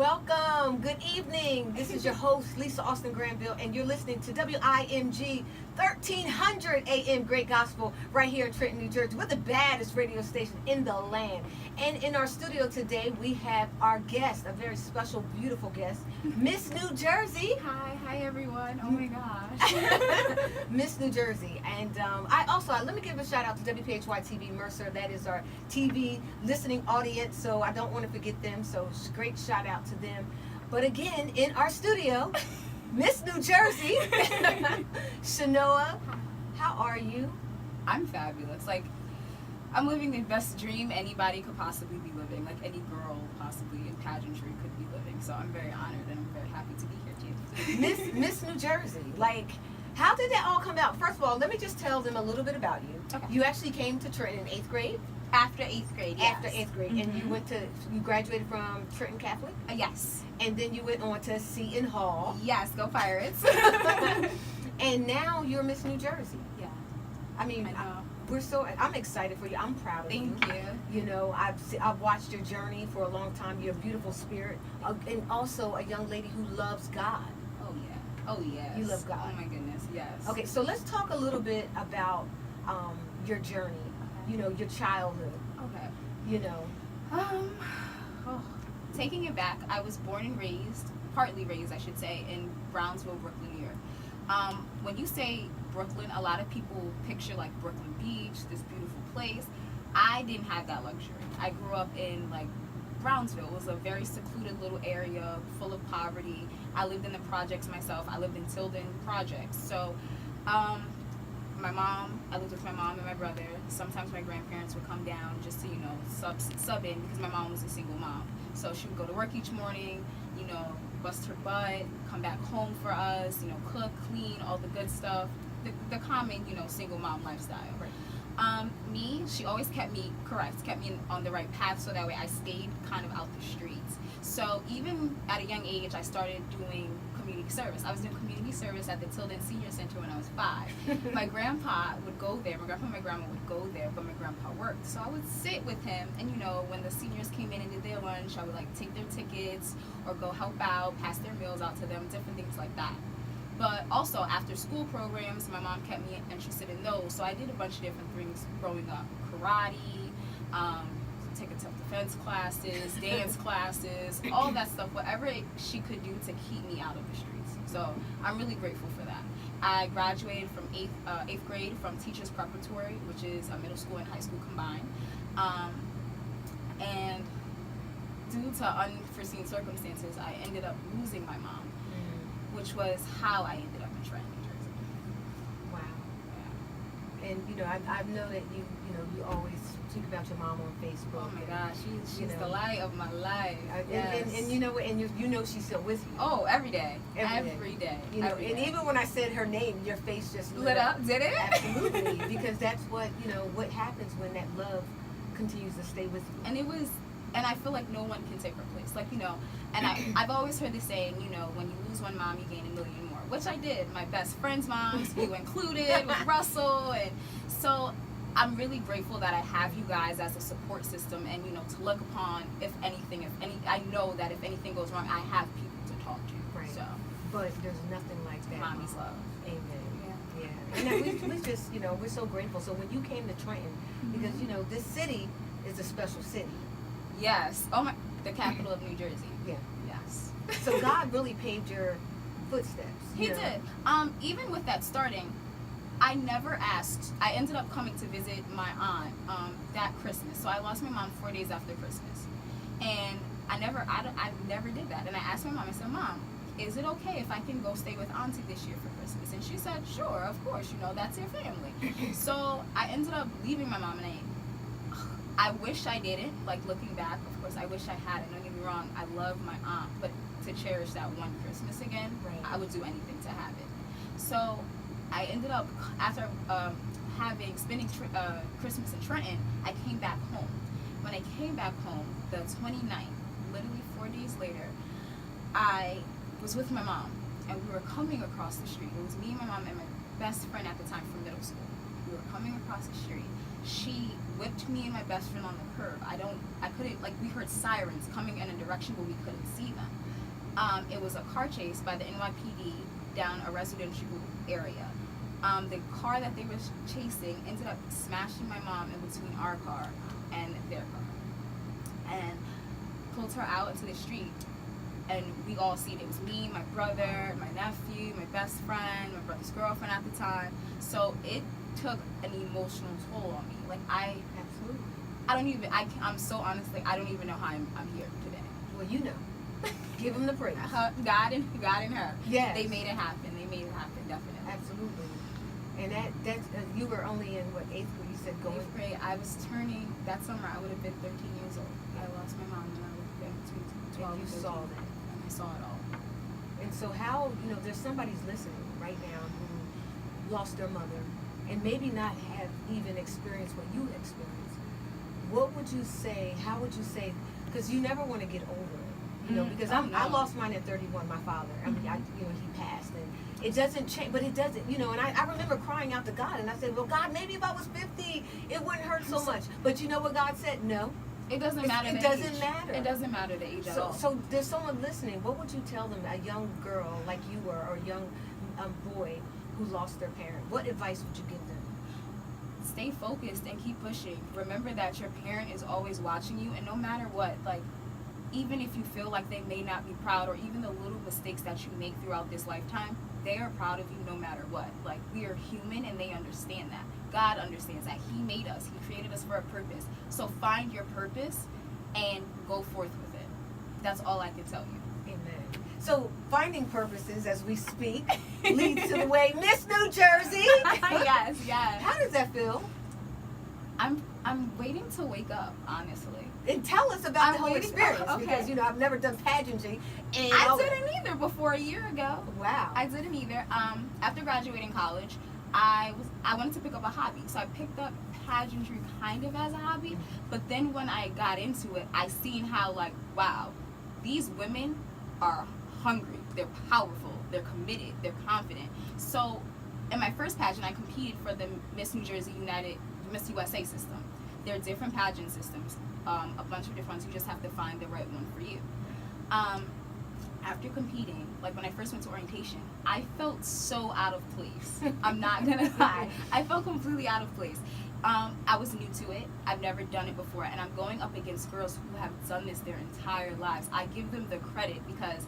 Welcome. Good evening. This is your host, Lisa Austin Granville, and you're listening to WIMG 1300 AM Great Gospel right here in Trenton, New Jersey. We're the baddest radio station in the land. And in our studio today, we have our guest, a very special, beautiful guest, Miss New Jersey. Hi everyone. Oh my gosh. Miss New Jersey. And let me give a shout out to WPHY TV Mercer. That is our TV listening audience, so I don't want to forget them. So great shout out to them. But again, in our studio, Miss New Jersey, Chenoah, how are you? I'm fabulous. I'm living the best dream anybody could possibly be living. Like any girl possibly in pageantry could be living. So I'm very honored and I'm very happy to be here too. Miss New Jersey, how did that all come about? First of all, let me just tell them a little bit about you. Okay. You actually came to Trenton in 8th grade? After 8th grade, yes. After 8th grade. And you graduated from Trenton Catholic? Yes. And then you went on to Seton Hall. Yes, go Pirates. And now you're Miss New Jersey. Yeah. I mean, I'm excited for you. I'm proud of you. Thank you. You know, I've watched your journey for a long time. You're a beautiful spirit, and also a young lady who loves God. Oh yeah. Oh yes. You love God. Oh my goodness. Yes. Okay, so let's talk a little bit about your journey. Okay. You know, your childhood. Okay. You know. Taking it back, I was born and raised, partly raised, I should say, in Brownsville, Brooklyn, New York. When you say Brooklyn, a lot of people picture like Brooklyn Beach, this beautiful place. I didn't have that luxury. I grew up in Brownsville. It was a very secluded little area full of poverty. I lived in the projects myself. I lived in Tilden projects. So I lived with my mom and my brother. Sometimes my grandparents would come down just to, sub in because my mom was a single mom. So she would go to work each morning, bust her butt, come back home for us, cook, clean, all the good stuff. The common, single mom lifestyle. Right. She always kept me on the right path so that way I stayed kind of out the streets. So even at a young age, I started doing community service. I was doing community service at the Tilden Senior Center when I was 5. My grandpa would go there. My grandpa and my grandma would go there, but my grandpa worked. So I would sit with him, and when the seniors came in and did their lunch, I would take their tickets or go help out, pass their meals out to them, different things like that. But also after school programs, my mom kept me interested in those. So I did a bunch of different things growing up: karate, taking self-defense classes, dance classes, all that stuff, whatever she could do to keep me out of the streets. So I'm really grateful for that. I graduated from 8th grade from Teachers Preparatory, which is a middle school and high school combined. And due to unforeseen circumstances, I ended up losing my mom, which was how I ended up in Trenton, New Jersey. Wow. Yeah. And I know that you always speak about your mom on Facebook. Oh my gosh, she's the light of my life. Yes. And you know what? And you know she's still with you. Oh, every day. Every day. And even when I said her name, your face just lit up. Did it? Absolutely, because that's what what happens when that love continues to stay with you. And I feel like no one can take her place. And I've always heard the saying, when you lose one mom, you gain a million more, which I did. My best friend's moms, you included, with Russell. And so I'm really grateful that I have you guys as a support system and, to look upon I know that if anything goes wrong, I have people to talk to. Right. So. But there's nothing like that. Mommy's love. Amen. Yeah. And we just, we're so grateful. So when you came to Trenton, because, this city is a special city. Yes. The capital of New Jersey. Yeah. Yes. So God really paved your footsteps. He did. Even with that starting, I never asked. I ended up coming to visit my aunt that Christmas. So I lost my mom 4 days after Christmas, and I never did that. And I asked my mom. I said, "Mom, is it okay if I can go stay with Auntie this year for Christmas?" And she said, "Sure, of course. That's your family." So I ended up leaving my mom, and I wish I didn't. Looking back, of course, I wish I hadn't. Don't get me wrong. I love my aunt, but to cherish that one Christmas again, right. I would do anything to have it. So I ended up, after spending Christmas in Trenton, I came back home. When I came back home, the 29th, literally 4 days later, I was with my mom, and we were coming across the street. It was me, my mom, and my best friend at the time from middle school. We were coming coming across the street. She whipped me and my best friend on the curb. I couldn't, like, we heard sirens coming in a direction, but we couldn't see them. It was a car chase by the NYPD down a residential area. The car that they were chasing ended up smashing my mom in between our car and their car, and pulled her out into the street. And we all seen it. It was me, my brother, my nephew, my best friend, my brother's girlfriend at the time. So it took an emotional toll on me. Like, Absolutely. I'm so honest, like, I don't even know how I'm here today. Well, you know. Give them the praise. God and her. Yes. They made it happen. Definitely. Absolutely. And that's you were only in what, 8th grade? You said going. 8th grade. I was turning that summer. I would have been 13 years old. I lost my mom when I would have been between 12 and you and 13. saw that. And I saw it all. And so how, there's somebody's listening right now who lost their mother and maybe not have even experienced what you experienced. What would you say? How would you say? Because you never want to get over it, because I lost mine at 31. My father, I mean, he passed, and it doesn't change, but it doesn't, and I remember crying out to God, and I said, well, God, maybe if I was 50, it wouldn't hurt so much. But you know what God said? No. It doesn't matter. It doesn't matter. It doesn't matter the age at all. So there's someone listening. What would you tell them, a young girl like you were, or a young boy who lost their parent? What advice would you give them? Stay focused and keep pushing. Remember that your parent is always watching you, and no matter what, like, even if you feel like they may not be proud, or even the little mistakes that you make throughout this lifetime, they are proud of you no matter what. Like, we are human, and they understand that. God understands that. He made us. He created us for a purpose. So find your purpose and go forth with it. That's all I can tell you. Amen. So finding purposes as we speak leads to the way Miss New Jersey. Yes. How does that feel? I'm waiting to wake up, honestly. And tell us about the whole experience, okay. because I've never done pageantry. And I didn't either before a year ago. Wow. I didn't either. After graduating college, I wanted to pick up a hobby, so I picked up pageantry kind of as a hobby. But then when I got into it, I seen how, like, wow, these women are hungry, they're powerful, they're committed, they're confident. So in my first pageant, I competed for the Miss New Jersey Miss USA system. There are different pageant systems, a bunch of different ones. You just have to find the right one for you. After competing, like when I first went to orientation, I felt so out of place. I'm not gonna lie. I felt completely out of place. I was new to it. I've never done it before, and I'm going up against girls who have done this their entire lives. I give them the credit because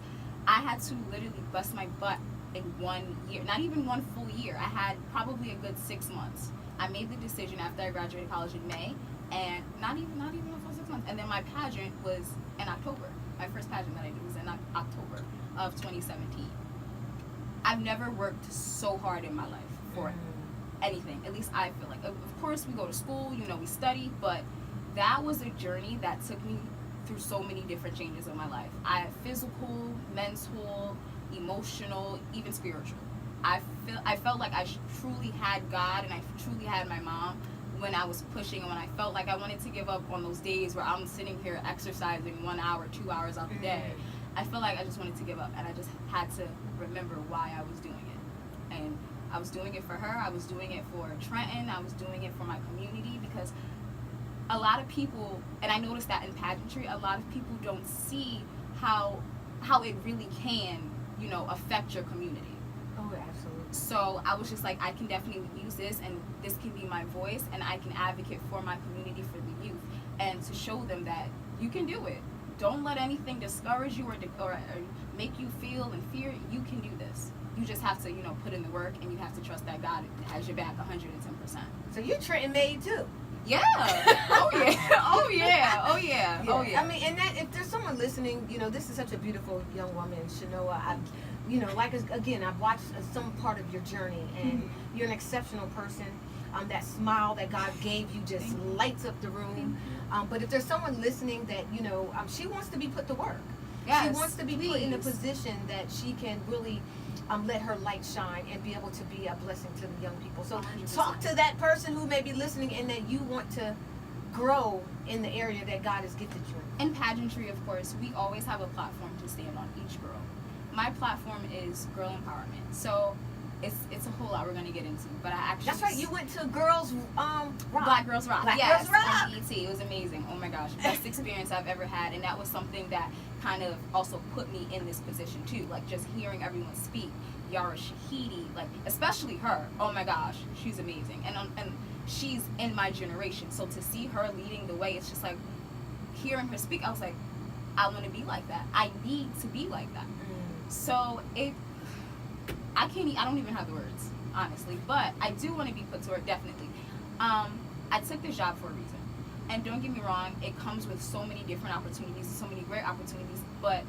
I had to literally bust my butt in 1 year, not even one full year. I had probably a good 6 months. I made the decision after I graduated college in May, and not even a full 6 months. And then my pageant was in October. My first pageant that I did was in October of 2017. I've never worked so hard in my life for anything. At least I feel like. Of course, we go to school, we study, but that was a journey that took me through so many different changes in my life. I had physical, mental, emotional, even spiritual. I felt like I truly had God, and I truly had my mom when I was pushing, and when I felt like I wanted to give up on those days where I'm sitting here exercising 1 hour, 2 hours out the day. I felt like I just wanted to give up, and I just had to remember why I was doing it. And I was doing it for her, I was doing it for Trenton, I was doing it for my community, because a lot of people, and I noticed that in pageantry, a lot of people don't see how it really can, affect your community. Oh, absolutely. So I was just like, I can definitely use this, and this can be my voice, and I can advocate for my community, for the youth, and to show them that you can do it. Don't let anything discourage you or make you feel and fear. You can do this. You just have to, put in the work, and you have to trust that God has your back 110%. So you're Trenton made too. Yeah. Oh yeah. Oh yeah. Oh yeah. Yeah. Oh yeah. I mean, and that if there's someone listening, this is such a beautiful young woman, Chenoah. I've watched some part of your journey, and you're an exceptional person. That smile that God gave you just lights up the room. But if there's someone listening that she wants to be put to work. Yes, she wants to be put in a position that she can really let her light shine and be able to be a blessing to the young people. So 100%. Talk to that person who may be listening and that you want to grow in the area that God has gifted you in. In pageantry, of course, we always have a platform to stand on, each girl. My platform is girl empowerment. So it's a whole lot we're gonna get into. But I actually That's right. You went to Girls Rock. Black Girls Rock. Black Yes, Girls Rock. on ET. It was amazing. Oh my gosh, best experience I've ever had, and that was something that kind of also put me in this position too. Like just hearing everyone speak, Yara Shahidi, like especially her. Oh my gosh, she's amazing, and she's in my generation. So to see her leading the way, it's just like hearing her speak. I was like, I want to be like that. I need to be like that. So I don't even have the words, honestly, but I do want to be put to work, definitely. I took this job for a reason, and don't get me wrong, it comes with so many different opportunities, so many great opportunities, but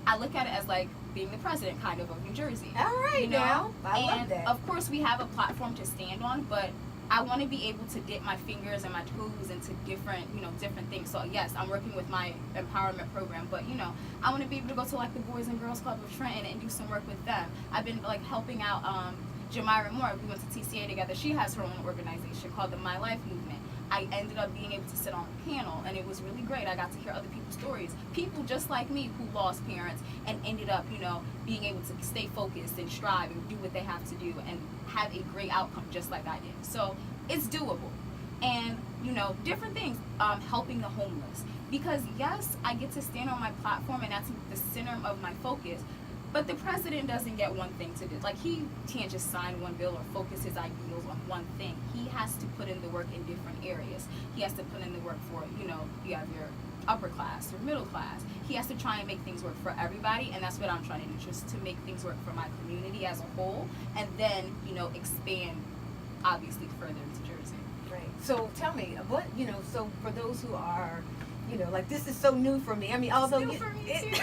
I look at it as like being the president kind of New Jersey. All right, you know? now I love that. Of course we have a platform to stand on, but I want to be able to dip my fingers and my toes into different things. So yes, I'm working with my empowerment program, but I want to be able to go to like the Boys and Girls Club of Trenton and do some work with them. I've been like helping out Jamira Moore. We went to TCA together. She has her own organization called the My Life Movement. I ended up being able to sit on a panel, and it was really great. I got to hear other people's stories. People just like me who lost parents and ended up, being able to stay focused and strive and do what they have to do and have a great outcome just like I did. So it's doable. And, different things, helping the homeless. Because yes, I get to stand on my platform and that's the center of my focus. But the president doesn't get one thing to do. Like, he can't just sign one bill or focus his ideals on one thing. He has to put in the work in different areas. He has to put in the work for, you have your upper class or middle class. He has to try and make things work for everybody, and that's what I'm trying to do, just to make things work for my community as a whole, and then, expand, obviously, further into Jersey. Right. So tell me, what, so for those who are, like this is so new for me. I mean, although It's new for me too.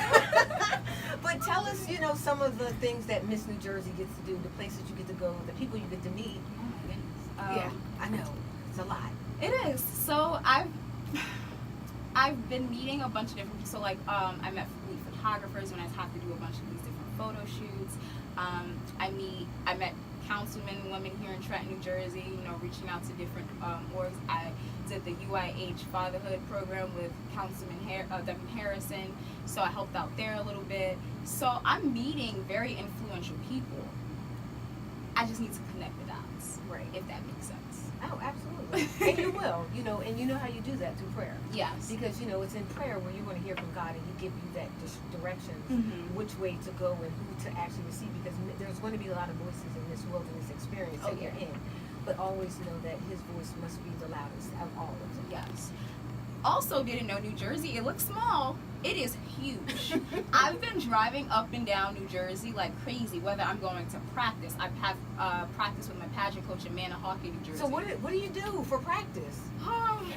But tell us, some of the things that Miss New Jersey gets to do, the places you get to go, the people you get to meet. Oh my goodness. Yeah, I know. It's a lot. It is. So I've been meeting a bunch of different people. So like I met photographers when I have to do a bunch of these different photo shoots. I met councilmen, women here in Trenton, New Jersey, reaching out to different orgs. I did the UIH fatherhood program with Councilman Devin Harrison, so I helped out there a little bit. So I'm meeting very influential people. I just need to connect the dots, Right. if that makes sense. Oh, absolutely. And you will, and you know how you do that through prayer. Yes. Because, it's in prayer where you're going to hear from God and He give you that directions, Mhm. which way to go and who to actually receive. Because there's going to be a lot of voices in this wilderness experience that you're in. But always know that His voice must be the loudest of all of them. Yes. Also, didn't know New Jersey, it looks small. It is huge. I've been driving up and down New Jersey like crazy, whether I'm going to practice. I have practice with my pageant coach in Manahawkin, New Jersey. So what do you do for practice?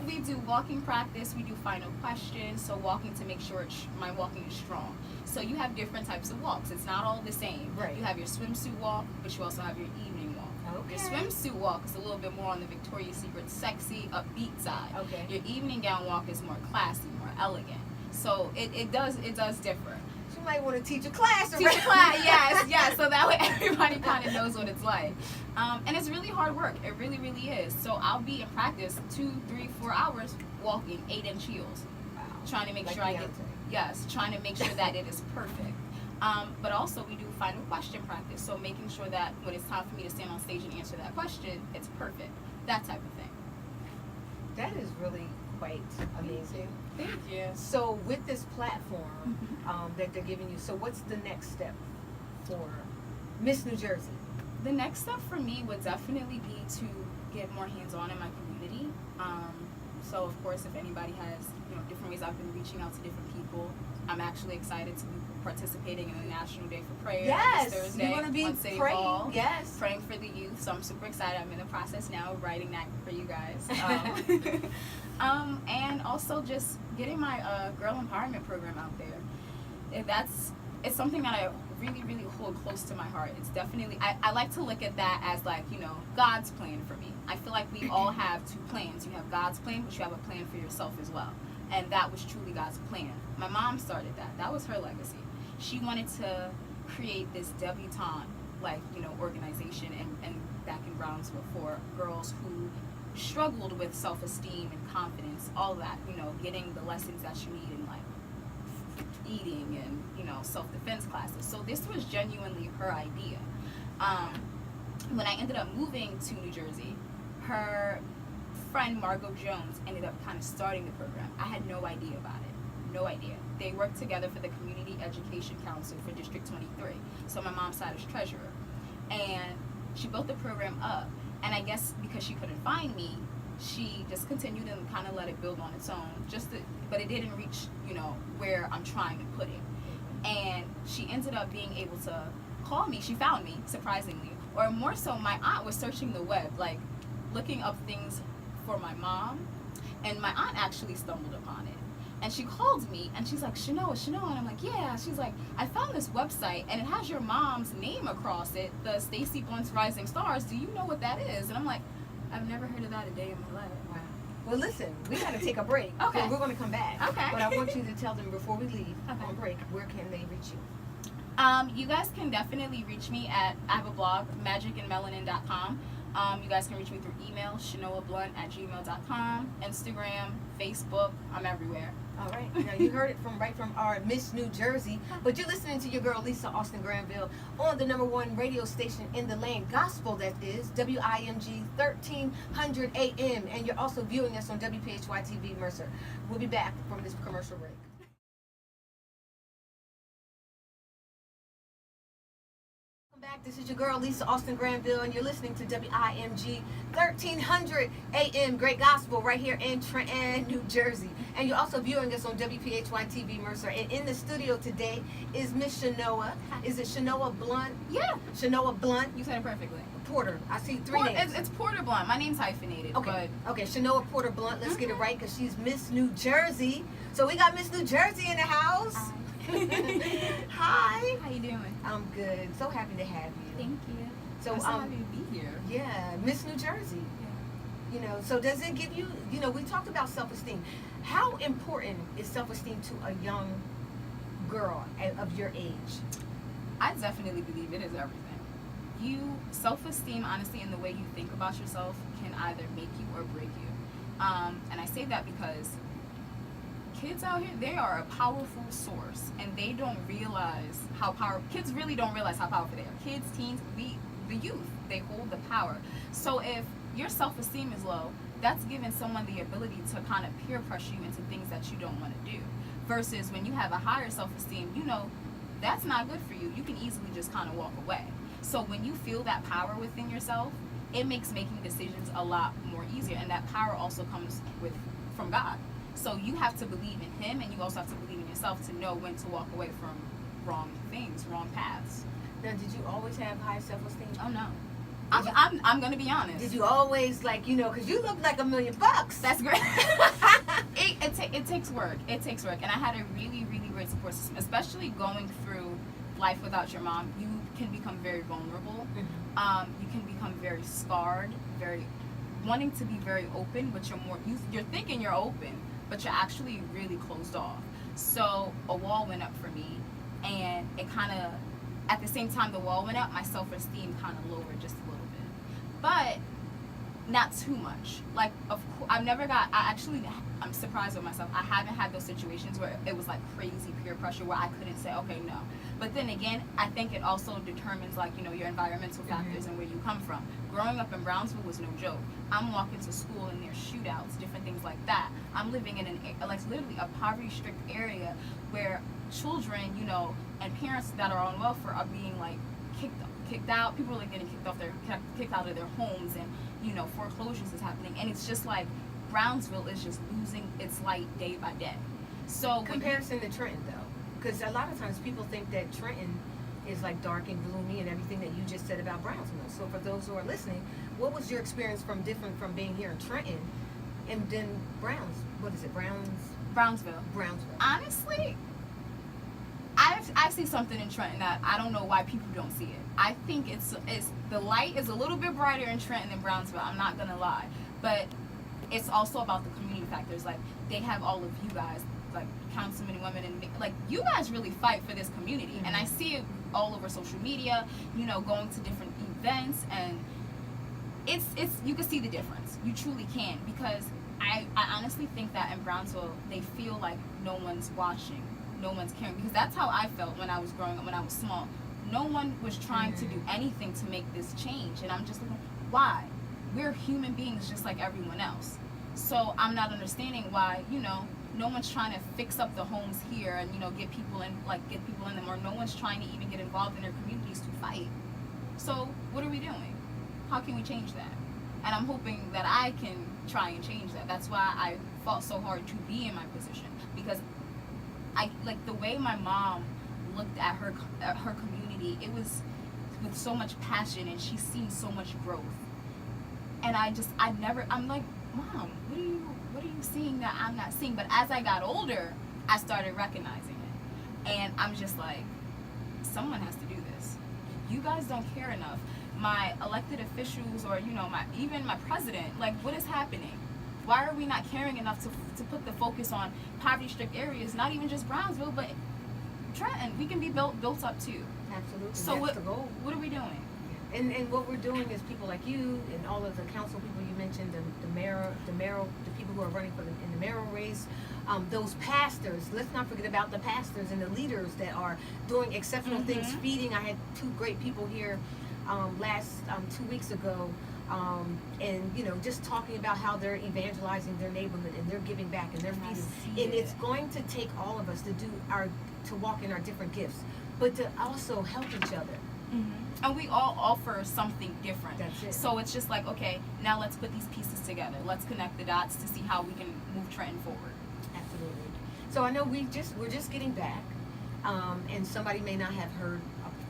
We do walking practice. We do final questions. So walking to make sure my walking is strong. So you have different types of walks. It's not all the same. Right. You have your swimsuit walk, but you also have your evening walk. Okay. Your swimsuit walk is a little bit more on the Victoria's Secret sexy, upbeat side. Okay. Your evening gown walk is more classy, more elegant. So it does differ. You might want to teach a class. Teach a class, yes. So that way everybody kind of knows what it's like. And it's really hard work. It really, really is. So I'll be in practice 2, 3, 4 hours walking 8-inch heels, Wow. trying to make Like sure I get Beyonce. trying to make sure that it is perfect. But also we do final question practice. So making sure that when it's time for me to stand on stage and answer that question, it's perfect. That type of thing. That is really quite amazing. Thank you. So with this platform Mhm. that they're giving you, so what's the next step for Miss New Jersey? The next step for me would definitely be to get more hands-on in my community. So of course, if anybody has different ways, I've been reaching out to different people. I'm actually excited to be participating in the National Day for Prayer Yes, this Thursday you're going to be on City praying. Hall. Yes. Praying for the youth, so I'm super excited. I'm in the process now of writing that for you guys. And also just getting my girl empowerment program out there. It's something that I really, really hold close to my heart. It's definitely, I like to look at that as like, God's plan for me. I feel like we all have two plans. You have God's plan, but you have a plan for yourself as well. And that was truly God's plan. My mom started that. That was her legacy. She wanted to create this debutante, organization and back in Brownsville for girls who struggled with self-esteem and confidence, all that, getting the lessons that you need in eating and, self-defense classes. So this was genuinely her idea. when I ended up moving to New Jersey, her friend Margot Jones ended up kind of starting the program. I had no idea about it. No idea. They worked together for the Community Education Council for District 23. So my mom's side is treasurer. And she built the program up. And I guess because she couldn't find me, she just continued and kind of let it build on its own. But it didn't reach, where I'm trying to put it. And she ended up being able to call me. She found me, surprisingly. Or more so, my aunt was searching the web, like looking up things for my mom. And my aunt actually stumbled upon it. And she called me and she's like, Chenoah. And I'm like, yeah. She's like, I found this website and it has your mom's name across it, the Stacy Blunt's Rising Stars. Do you know what that is? And I'm like, I've never heard of that a day in my life. Wow. Well, listen, we got to take a break. Okay. So we're going to come back. Okay. But I want you to tell them before we leave on break, where can they reach you? You guys can definitely reach me at, I have a blog, magicandmelanin.com. You guys can reach me through email, chenoahblunt@gmail.com, Instagram, Facebook, I'm everywhere. All right. Now, you heard it right from our Miss New Jersey, but you're listening to your girl, Lisa Austin Granville, on the #1 radio station in the land, gospel, that is, WIMG 1300 AM, and you're also viewing us on WPHY TV Mercer. We'll be back from this commercial break. Back. This is your girl, Lisa Austin Granville, and you're listening to WIMG 1300 AM Great Gospel right here in Trenton, New Jersey. And you're also viewing us on WPHY TV Mercer. And in the studio today is Miss Chenoah. Is it Chenoah Blount? Yeah. Chenoah Blount. You said it perfectly. Porter. I see three names. It's Porter Blount. My name's hyphenated. Okay. Okay. Chenoah Porter Blount. Let's get it right because she's Miss New Jersey. So we got Miss New Jersey in the house. Hi. How you doing? I'm good. So happy to have you. Thank you. So I'm so happy to be here. Yeah, Miss New Jersey. Yeah. So does it give you, we talked about self-esteem. How important is self-esteem to a young girl of your age? I definitely believe it is everything. Self-esteem, honestly, in the way you think about yourself can either make you or break you. And I say that because kids out here, they are a powerful source, and they don't realize kids really don't realize how powerful they are. Kids, teens, the youth, they hold the power. So if your self-esteem is low, that's giving someone the ability to kind of peer pressure you into things that you don't want to do. Versus when you have a higher self-esteem, that's not good for you. You can easily just kind of walk away. So when you feel that power within yourself, it makes making decisions a lot more easier. And that power also comes from God. So you have to believe in Him, and you also have to believe in yourself to know when to walk away from wrong things, wrong paths. Now, did you always have high self-esteem? Oh no, I'm gonna be honest. Did you always because you look like $1 million? That's great. It takes work. It takes work, and I had a really, really great support system, especially going through life without your mom. You can become very vulnerable. Mm-hmm. You can become very scarred, very wanting to be very open, but you're thinking you're open, but you're actually really closed off. So a wall went up for me, and it kind of, at the same time the wall went up, my self-esteem kind of lowered just a little bit, but not too much. Like, I'm surprised with myself. I haven't had those situations where it was like crazy peer pressure where I couldn't say, okay, no. But then again, I think it also determines your environmental factors and where you come from. Growing up in Brownsville was no joke. I'm walking to school and there's shootouts, different things like that. I'm living in literally a poverty-strict area where children, and parents that are on welfare are being kicked out. People are getting kicked out of their homes, and foreclosures is happening. And it's just like Brownsville is just losing its light day by day. So comparison to Trenton, though, because a lot of times people think that Trenton is dark and gloomy and everything that you just said about Brownsville. So for those who are listening, what was your experience different from being here in Trenton and then Brownsville? Honestly, I see something in Trenton that I don't know why people don't see it. I think it's the light is a little bit brighter in Trenton than Brownsville. I'm not gonna lie, but it's also about the community factors. They have all of you guys, councilmen and women, and you guys really fight for this community. Mm-hmm. And I see it all over social media. Going to different events, and it's you can see the difference. You truly can, because I honestly think that in Brownsville they feel like no one's watching, no one's caring, because that's how I felt when I was growing up, when I was small. No one was trying to do anything to make this change. And I'm just like, why? We're human beings just like everyone else. So I'm not understanding why, no one's trying to fix up the homes here and, get people in them, or no one's trying to even get involved in their communities to fight. So what are we doing? How can we change that? And I'm hoping that I can try and change that. That's why I fought so hard to be in my position, because I like the way my mom looked at her community. It was with so much passion, and she's seen so much growth. And I'm like, Mom, what are you seeing that I'm not seeing? But as I got older, I started recognizing it, and I'm just like, someone has to do this. You guys don't care enough. My elected officials, or even my president, like, what is happening? Why are we not caring enough to put the focus on poverty-strict areas? Not even just Brownsville, but Trenton. We can be built up too. Absolutely. So that's the goal. What are we doing? And what we're doing is people like you and all of the council people you mentioned, the people who are running in the mayoral race, those pastors. Let's not forget about the pastors and the leaders that are doing exceptional things, feeding. I had two great people here last 2 weeks ago, and just talking about how they're evangelizing their neighborhood and they're giving back and they're feeding. And it's going to take all of us to walk in our different gifts, but to also help each other. And we all offer something different. That's it. So it's just like, okay, now let's put these pieces together. Let's connect the dots to see how we can move Trenton forward. Absolutely. So I know we're just getting back, and somebody may not have heard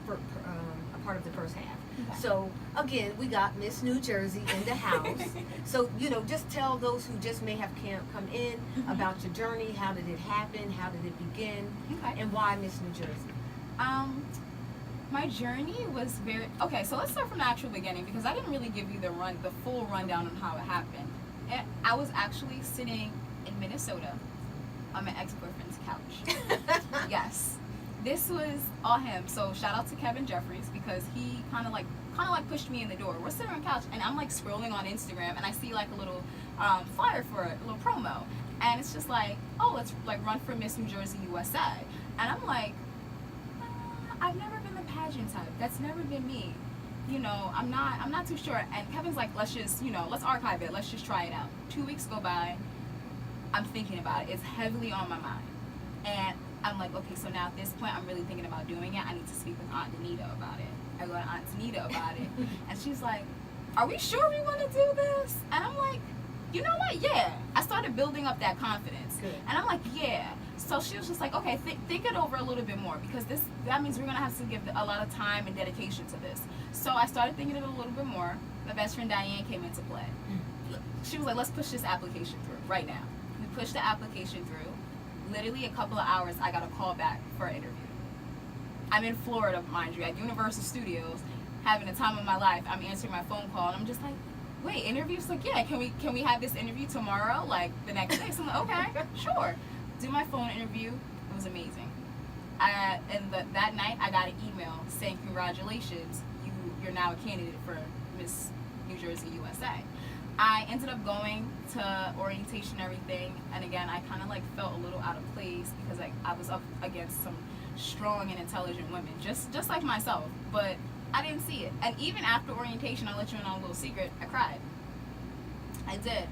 a part of the first half. Okay. So again, we got Miss New Jersey in the house. So just tell those who just may have come in about your journey. How did it happen? How did it begin? Okay. And why Miss New Jersey? My journey was so let's start from the actual beginning, because I didn't really give you the full rundown on how it happened. I was actually sitting in Minnesota on my ex-boyfriend's couch. Yes. This was all him. So shout out to Kevin Jeffries, because he kind of like pushed me in the door. We're sitting on the couch, and I'm like scrolling on Instagram, and I see like a little flyer for it, a little promo, and it's just like, oh, let's like run for Miss New Jersey USA. And I'm like, I've never been the pageant type. That's never been me. I'm not too sure. And Kevin's like, let's just, let's archive it. Let's just try it out. 2 weeks go by. I'm thinking about it. It's heavily on my mind. And I'm like, okay, so now at this point, I'm really thinking about doing it. I need to speak with Aunt Danita about it. I go to Aunt Danita about it. And she's like, are we sure we want to do this? And I'm like, you know what? Yeah. I started building up that confidence. Good. And I'm like, yeah. So she was just like, okay, think it over a little bit more, because that means we're going to have to give a lot of time and dedication to this. So I started thinking it a little bit more. My best friend Diane came into play. She was like, let's push this application through right now. We pushed the application through. Literally a couple of hours, I got a call back for an interview. I'm in Florida, mind you, at Universal Studios, having the time of my life. I'm answering my phone call, and I'm just like, wait, interviews? Like, yeah, can we have this interview tomorrow, like the next day? So I'm like, okay, sure. Do my phone interview. It was amazing. That night, I got an email saying, congratulations, you're now a candidate for Miss New Jersey USA. I ended up going to orientation and everything, and again, I kind of like felt a little out of place, because I was up against some strong and intelligent women, just like myself, but I didn't see it. And even after orientation, I'll let you in on a little secret, I cried. I did.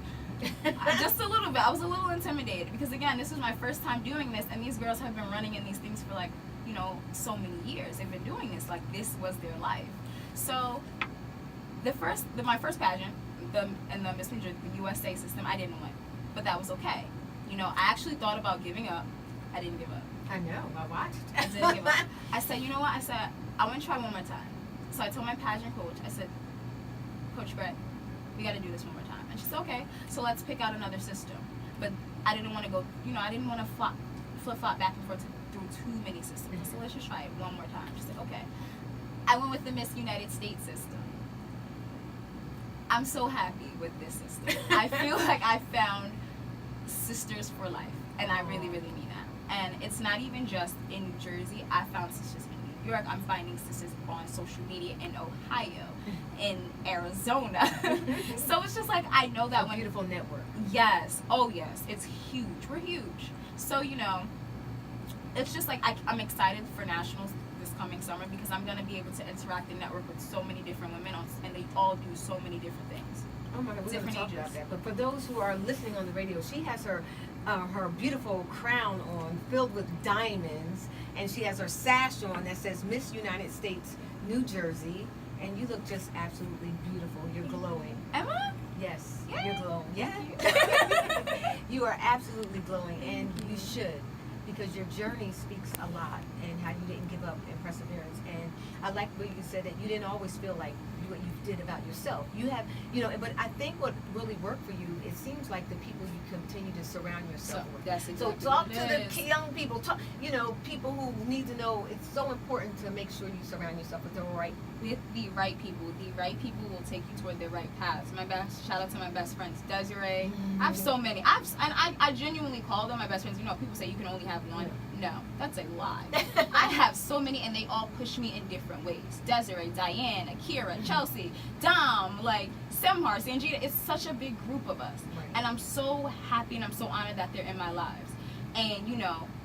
Just a little bit. I was a little intimidated, because again, this was my first time doing this, and these girls have been running in these things for like, so many years. They've been doing this, like this was their life. So my first pageant, in the Miss New Jersey, the USA system, I didn't win, but that was okay. I actually thought about giving up. I didn't give up. I know. I watched. I didn't give up. I said, you know what? I want to try one more time. So I told my pageant coach, I said, Coach Brett, we got to do this one more time. And she said, okay, so let's pick out another system. But I didn't want to go, I didn't want to flip-flop back and forth through too many systems. So let's just try it one more time. She said, okay. I went with the Miss United States system. I'm so happy with this system. I feel like I found sisters for life. And I really, really mean that. And it's not even just in New Jersey. I found sisters in New York. I'm finding sisters on social media in Ohio, in Arizona. So it's just like, I know that a beautiful network. Yes. Oh, yes. It's huge. We're huge. So, it's just like I'm excited for nationals this coming summer, because I'm going to be able to interact and network with so many different women, and they all do so many different things. Oh my God, we're going to Different talk ages. about that. But for those who are listening on the radio, she has her beautiful crown on, filled with diamonds, and she has her sash on that says Miss United States, New Jersey, and you look just absolutely beautiful. You're glowing. Am I? Yes, Yay. you're glowing. Yeah. You are absolutely glowing, and you should, because your journey speaks a lot, and how you didn't give up and perseverance. And I like what you said, that you didn't always feel like what you did about yourself. You have, but I think what really worked for you, it seems like the people you continue to surround yourself with. That's exactly So talk what to it the is. young people, people who need to know. It's so important to make sure you surround yourself with the right. With the right people. The right people will take you toward the right paths. Shout out to my best friends, Desiree. I have so many. I genuinely call them my best friends. People say you can only have one. No, that's a lie. I have so many, and they all push me in different ways. Desiree, Diane, Akira, Chelsea, Dom, Semhar, Sanjita. It's such a big group of us. Right. And I'm so happy and I'm so honored that they're in my lives. And,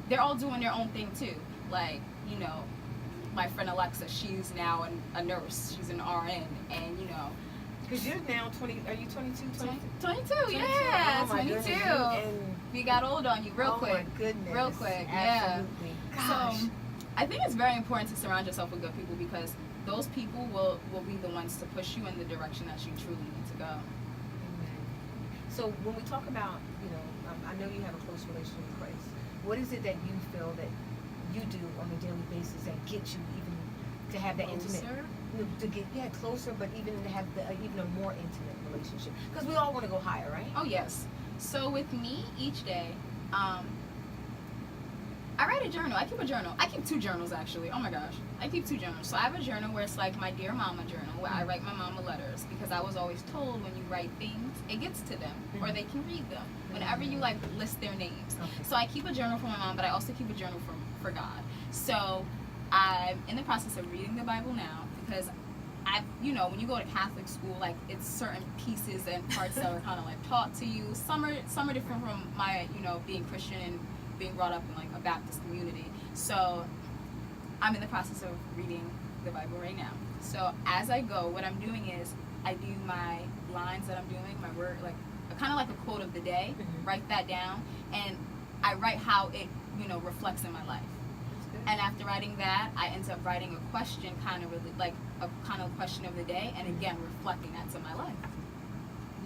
they're all doing their own thing too. My friend Alexa, she's now a nurse. She's an RN. And, Because you're now 20. Are you 22? 22, yeah, Oh my 22. goodness. And We got old on you real quick. Oh my goodness. Real quick, yeah. Absolutely. Gosh. So, I think it's very important to surround yourself with good people, because those people will be the ones to push you in the direction that you truly need to go. Amen. So when we talk about, I know you have a close relationship with Christ. What is it that you feel that you do on a daily basis that gets you even to have that intimate, to get closer, but even to have even a more intimate relationship? Because we all want to go higher, right? Oh yes. So with me, each day, I write a journal. I keep a journal. I keep 2 journals actually. Oh my gosh. I keep 2 journals. So I have a journal where it's like my Dear Mama journal, where I write my mama letters, because I was always told when you write things, it gets to them, or they can read them whenever you list their names. Okay. So I keep a journal for my mom, but I also keep a journal for God. So I'm in the process of reading the Bible now, because when you go to Catholic school, it's certain pieces and parts that are kind of taught to you. Some are different from my, being Christian and being brought up in a Baptist community. So I'm in the process of reading the Bible right now. So as I go, what I'm doing is I do my lines that I'm doing, my word, kind of like a quote of the day, write that down, and I write how it, reflects in my life. And after writing that, I end up writing a question, kind of question of the day, and again reflecting that to my life.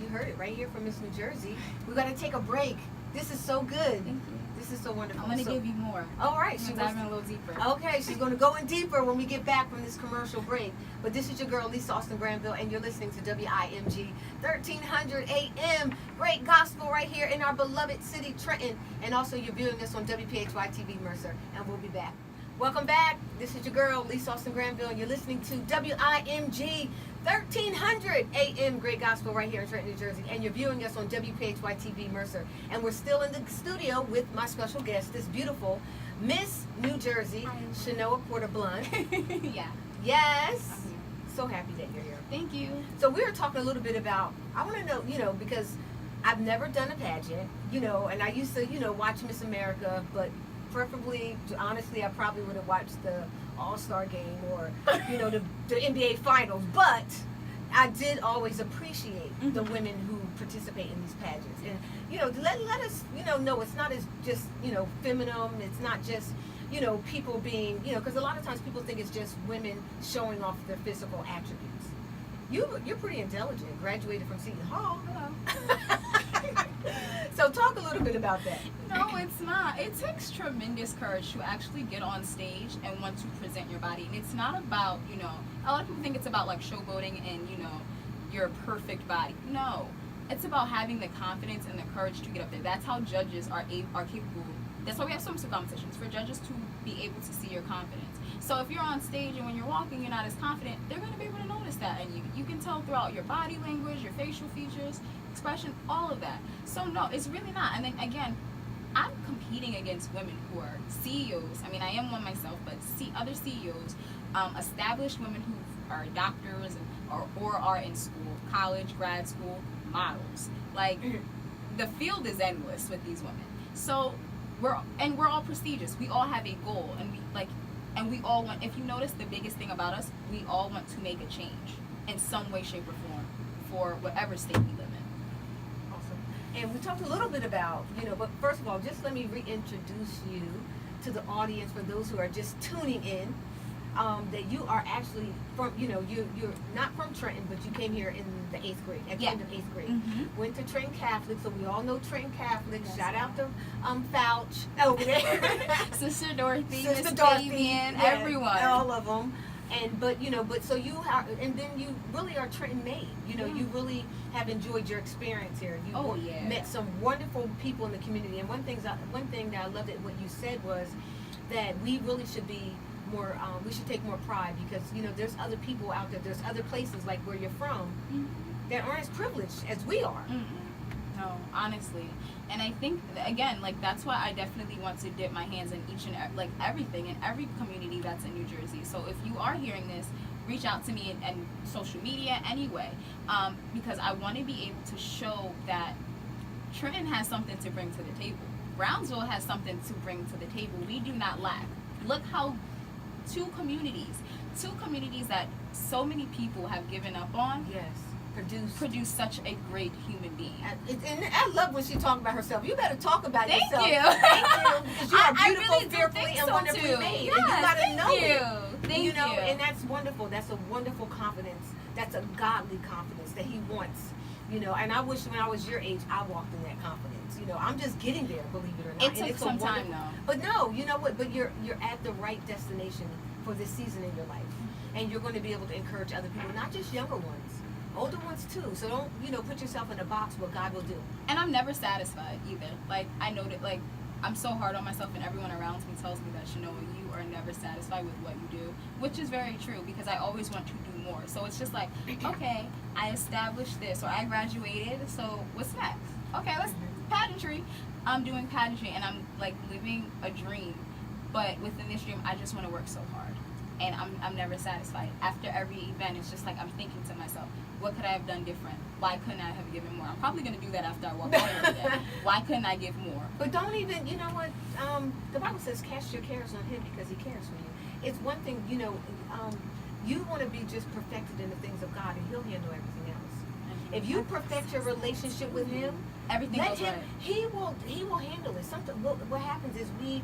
You heard it right here from Miss New Jersey. We got to take a break. This is so good. Thank you. This is so wonderful. I'm going to give you more. All right. I'm diving a little deeper. Okay, she's going to go in deeper when we get back from this commercial break. But this is your girl, Lisa Austin Granville, and you're listening to WIMG 1300 AM. Great gospel right here in our beloved city, Trenton. And also you're viewing us on WPHY TV Mercer. And we'll be back. Welcome back. This is your girl, Lisa Austin Granville, and you're listening to WIMG 1300 AM Great Gospel right here in Trenton, New Jersey. And you're viewing us on WPHY TV Mercer. And we're still in the studio with my special guest, this beautiful Miss New Jersey, Chenoah Porter Blount. Yeah. Yes. I'm here. So happy that you're here. Thank you. So we were talking a little bit about, I want to know, because I've never done a pageant, and I used to, watch Miss America, but preferably, honestly, I probably would have watched the All-Star game or, the NBA Finals. But I did always appreciate the women who participate in these pageants. And, let us, know it's not as just, feminine. It's not just, people being, because a lot of times people think it's just women showing off their physical attributes. You're pretty intelligent. Graduated from Seton Hall. Hello. So talk a little bit about that. No, it's not. It takes tremendous courage to actually get on stage and want to present your body. And it's not about, a lot of people think it's about showboating and, your perfect body. No. It's about having the confidence and the courage to get up there. That's how judges are capable. That's why we have swimsuit competitions, for judges to be able to see your confidence. So if you're on stage and when you're walking you're not as confident, they're going to be able to notice that. And you can tell throughout your body language, your facial features, expression, all of that. So no, it's really not. And then again, I'm competing against women who are CEOs. I mean, I am one myself, but see other CEOs, established women who are doctors or are in school, college, grad school, models. The field is endless with these women. So we're all prestigious. We all have a goal, and And we all want, if you notice, the biggest thing about us, we all want to make a change in some way, shape, or form for whatever state we live in. Awesome. And we talked a little bit about, but first of all, just let me reintroduce you to the audience for those who are just tuning in. That you are actually from, you're not from Trenton, but you came here in the 8th grade, at the end of 8th grade. Mm-hmm. Went to Trenton Catholic, so we all know Trenton Catholic. Yes. Out to Fouch over there. Sister Dorothy, Sister Miss Dorothy, Fabian, yeah, everyone. all of them. But so you are, and then you really are Trenton made. You really have enjoyed your experience here. You met some wonderful people in the community. And one thing that I loved at what you said was that we really should be more. We should take more pride because there's other people out there. There's other places like where you're from that aren't as privileged as we are. No, honestly. And I think, again, like, that's why I definitely want to dip my hands in each and everything in every community that's in New Jersey. So if you are hearing this, reach out to me and social media anyway, because I want to be able to show that Trenton has something to bring to the table. Brownsville has something to bring to the table. We do not lack. Look how two communities that so many people have given up on, produce such a great human being. And I love when she talks about herself. You better talk about yourself. Thank you. Because you are beautiful, really fearfully, and so wonderfully too. made. Yes, and you gotta thank know you. it. Thank you. And that's wonderful. That's a wonderful confidence. That's a godly confidence that he wants. And I wish when I was your age, I walked in that confidence. I'm just getting there, believe it or not. It took some time though. But no, you know what? But you're at the right destination for this season in your life. And you're going to be able to encourage other people, not just younger ones. Older ones too. So don't, put yourself in a box what God will do. And I'm never satisfied either. Like, I know that, like, I'm so hard on myself, and everyone around me tells me that, Chenoah, you are never satisfied with what you do, which is very true because I always want to do more. So it's just like, okay, I established this, or I graduated, so what's next? Okay, let's pageantry. I'm doing pageantry, and I'm like living a dream. But within this dream, I just want to work so hard. And I'm never satisfied. After every event, it's just like I'm thinking to myself, what could I have done different? Why couldn't I have given more? I'm probably going to do that after I walk out every day. Why couldn't I give more? But don't even, you know what? The Bible says cast your cares on him because he cares for you. It's one thing, you want to be just perfected in the things of God and he'll handle everything else. If you perfect your relationship with him, everything let goes him, right. he will handle it. What happens is we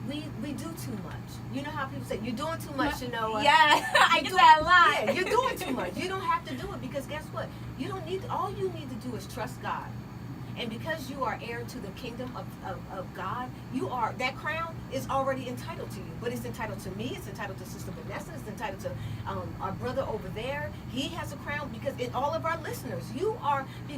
do too much. You know how people say, you're doing too much, Chenoah. Yeah, I get that a lot. Yeah, you're doing too much. You don't have to do it because guess what? All you need to do is trust God. And because you are heir to the kingdom of God, that crown is already entitled to you. But it's entitled to me, it's entitled to Sister Vanessa, it's entitled to our brother over there. He has a crown because in all of our listeners,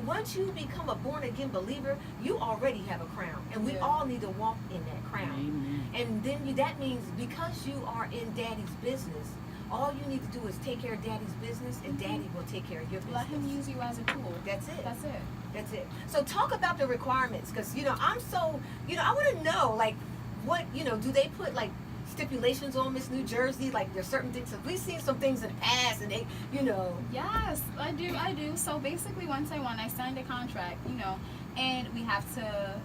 once you become a born again believer, you already have a crown. And we all need to walk in that crown. Amen. And then that means because you are in Daddy's business, all you need to do is take care of Daddy's business and Daddy will take care of your business. Let him use you as a tool. That's it. That's it. That's it. So talk about the requirements because, I'm so, I want to know, like, what, do they put, like, stipulations on Miss New Jersey? Like, there's certain things. We've seen some things in the past and they, Yes, I do. So basically, once I signed a contract, and we have to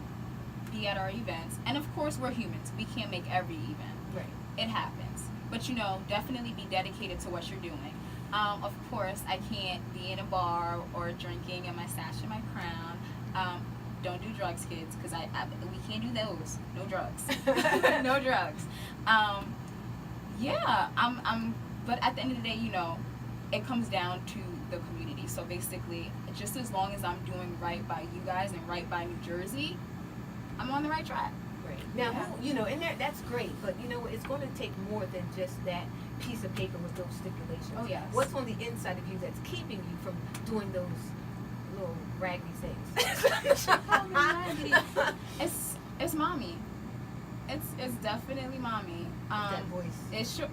be at our events. And of course, we're humans. We can't make every event. Right. It happens. But, definitely be dedicated to what you're doing. Of course, I can't be in a bar or drinking and my sash and my crown. Don't do drugs, kids, because we can't do those. No drugs. No drugs. But at the end of the day, it comes down to the community. So basically, just as long as I'm doing right by you guys and right by New Jersey, I'm on the right track. Now, and that's great, but it's going to take more than just that piece of paper with those stipulations. Oh, yes. What's on the inside of you that's keeping you from doing those little raggedy things? It's mommy. It's definitely mommy. That voice. It's sure,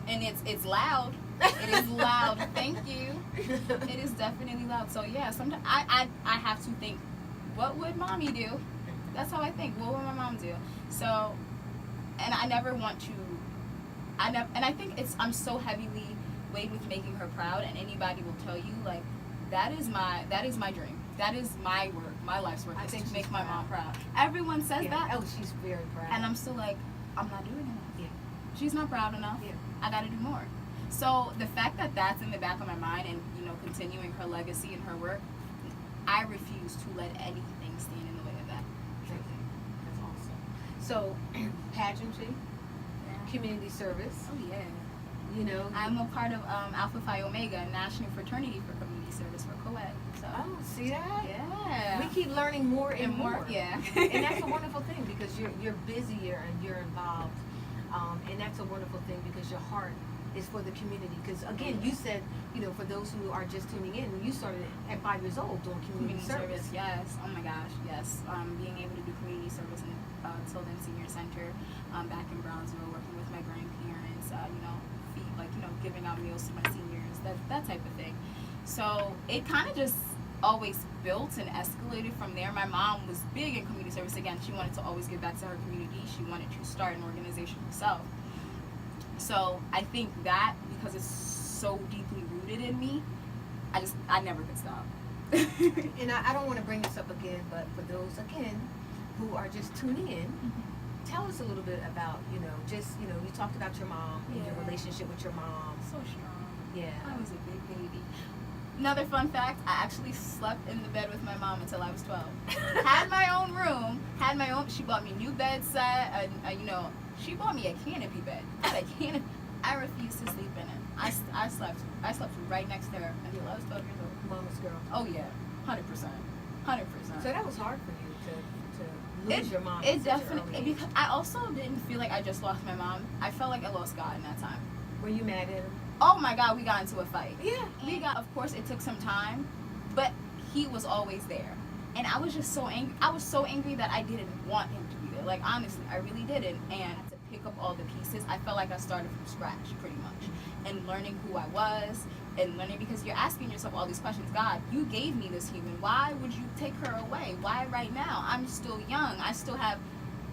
and it's loud. It is loud. Thank you. It is definitely loud. So yeah, sometimes I have to think, what would mommy do? That's how I think. What would my mom do? So, and I never want to. And I think I'm so heavily weighed with making her proud. And anybody will tell you, like, that is my dream. That is my work. My life's work is to make my mom proud. Everyone says that. Oh, she's very proud. And I'm still like, I'm not doing enough. Yeah. she's not proud enough. Yeah. I got to do more. So the fact that that's in the back of my mind, and continuing her legacy and her work, I refuse to let anything stand in the way of that. That's awesome. So, pageantry, community service. Oh yeah. I'm a part of Alpha Phi Omega, National Fraternity for Community Service for co-ed. So. Oh, see that? Yeah. We keep learning more and more. Yeah. And that's a wonderful thing because you're busier and you're involved, and that's a wonderful thing because your heart is for the community. Because again, you said, for those who are just tuning in, you started at 5 years old doing community service. Yes. Oh my gosh, yes. Being able to do community service in Tilden Senior Center, back in Brownsville, working with my grandparents, giving out meals to my seniors, that type of thing. So it kind of just always built and escalated from there. My mom was big in community service. Again, she wanted to always give back to her community. She wanted to start an organization herself. So I think that, because it's so deeply rooted in me, I never could stop. And I don't want to bring this up again, but for those, again, who are just tuning in, tell us a little bit about, you talked about your mom and your relationship with your mom. So strong. Yeah. I was a big baby. Another fun fact, I actually slept in the bed with my mom until I was 12. Had my own room, she bought me new bed set, she bought me a canopy bed. I refused to sleep in it. I slept right next to her until I was 12 years old. Mama's girl. Oh yeah, 100%. So that was hard for you to lose your mom. It definitely, because I also didn't feel like I just lost my mom. I felt like I lost God in that time. Were you mad at him? Oh my God, we got into a fight. Yeah. Of course it took some time, but he was always there. And I was just so angry. I was so angry that I didn't want him to be there. Like, honestly, I really didn't. And to pick up all the pieces, I felt like I started from scratch, pretty much. And learning who I was, and learning, because you're asking yourself all these questions. God, you gave me this human. Why would you take her away? Why right now? I'm still young. I still have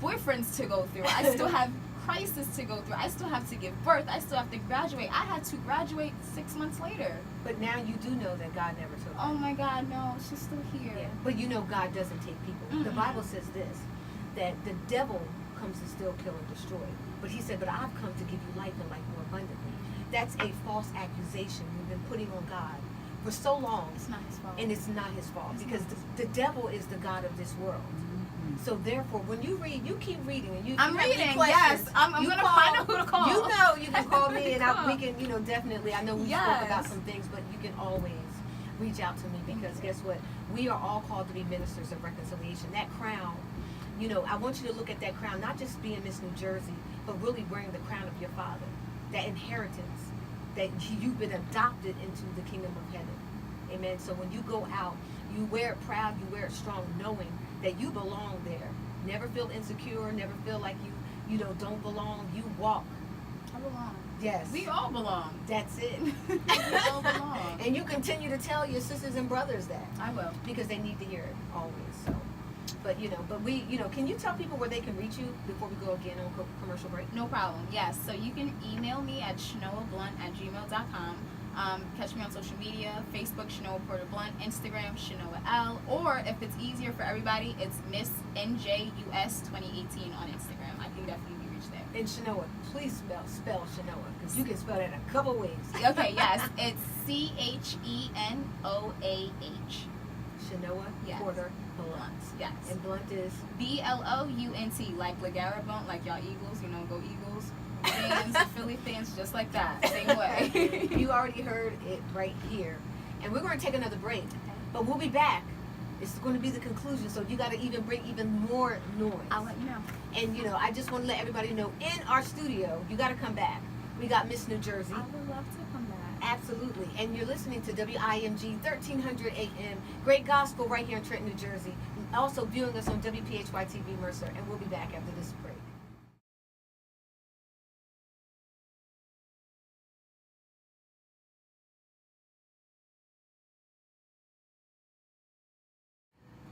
boyfriends to go through. I still have crisis to go through. I still have to give birth. I still have to graduate. I had to graduate 6 months later. But now you do know that God never took her. Oh my God, no, she's still here. Yeah. But God doesn't take people. Mm-hmm. The Bible says this, that the devil comes to steal, kill, and destroy. But he said, but I've come to give you life and life more abundantly. That's a false accusation we've been putting on God for so long. It's not his fault. And it's not his fault, because the devil is the God of this world. So therefore, when you read, you keep reading, and I'm reading. Yes, I'm gonna find out who to call. You can call me, and we can, definitely. I know we spoke about some things, but you can always reach out to me, because guess what? We are all called to be ministers of reconciliation. That crown, I want you to look at that crown, not just being Miss New Jersey, but really wearing the crown of your father, that inheritance, that you've been adopted into the kingdom of heaven. Amen. So when you go out, you wear it proud, you wear it strong, knowing that you belong there. Never feel insecure, never feel like you don't belong. You walk. I belong. Yes. We all belong. That's it. We all belong. And you continue to tell your sisters and brothers that. I will. Because they need to hear it always. So, but we, can you tell people where they can reach you before we go again on commercial break? No problem. Yes. So you can email me at chenoahblunt@gmail.com. Catch me on social media, Facebook, Chenoah Porter Blount, Instagram, Chenoah L, or if it's easier for everybody, it's Miss NJUS 2018 on Instagram. I can definitely be reached there. And Chenoah, please spell Chenoah, because you can spell that a couple ways. Okay, yes, it's CHENOAH. Chenoah Porter Blount. Yes. And Blount is BLOUNT, like LeGarrette Blount, like y'all Eagles, go Eagles. Fans, Philly fans, just like that, same way. You already heard it right here. And we're going to take another break, but we'll be back. It's going to be the conclusion, so you got to bring even more noise. I'll let you know. And I just want to let everybody know, in our studio, you got to come back. We got Miss New Jersey. I would love to come back. Absolutely. And you're listening to WIMG 1300 AM, great gospel right here in Trenton, New Jersey. Also viewing us on WPHY TV Mercer, and we'll be back after this break.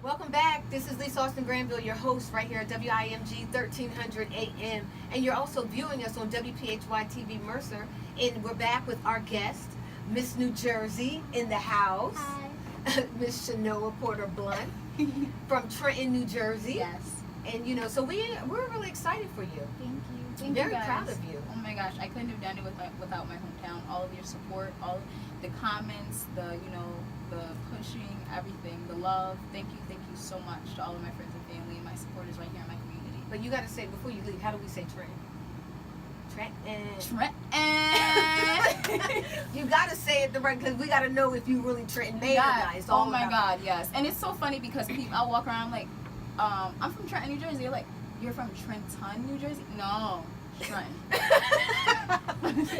Welcome back. This is Lisa Austin Granville, your host right here at WIMG 1300 AM. And you're also viewing us on WPHY TV Mercer. And we're back with our guest, Miss New Jersey, in the house. Hi. Miss Chenoah Porter Blount from Trenton, New Jersey. Yes. And you know, so we're really excited for you. Thank you. Thank Very you guys. proud of you. Oh my gosh, I couldn't have done it without my hometown. All of your support, all the comments, the the pushing, everything, the love. Thank you so much to all of my friends and family and my supporters right here in my community. But you got to say before you leave, how do we say Trenton? Trenton. You got to say it the right, because we got to know if you really Trenton native. Yes. Oh my God, yes. And it's so funny because I'll walk around like, I'm from Trenton, New Jersey. They're like, you're from Trenton, New Jersey? No, Trenton.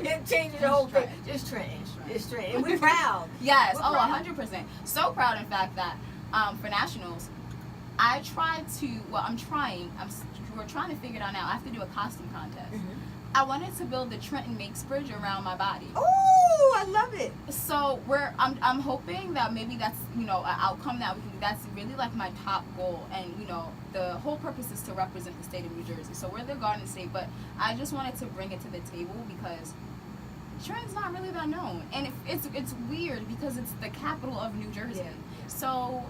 It changes your whole thing. Just Trenton. It's Trenton. And we're proud. Yes. We're Oh, proud. 100%. So proud, in fact, that for nationals, I tried to. Well, we're trying to figure it out now. I have to do a costume contest. Mm-hmm. I wanted to build the Trenton Makes Bridge around my body. Oh, I love it. So I'm hoping that maybe that's an outcome that we can. That's really like my top goal, and the whole purpose is to represent the state of New Jersey. So we're the Garden State, but I just wanted to bring it to the table because Trenton's not really that known, and it's weird because it's the capital of New Jersey. Yeah. So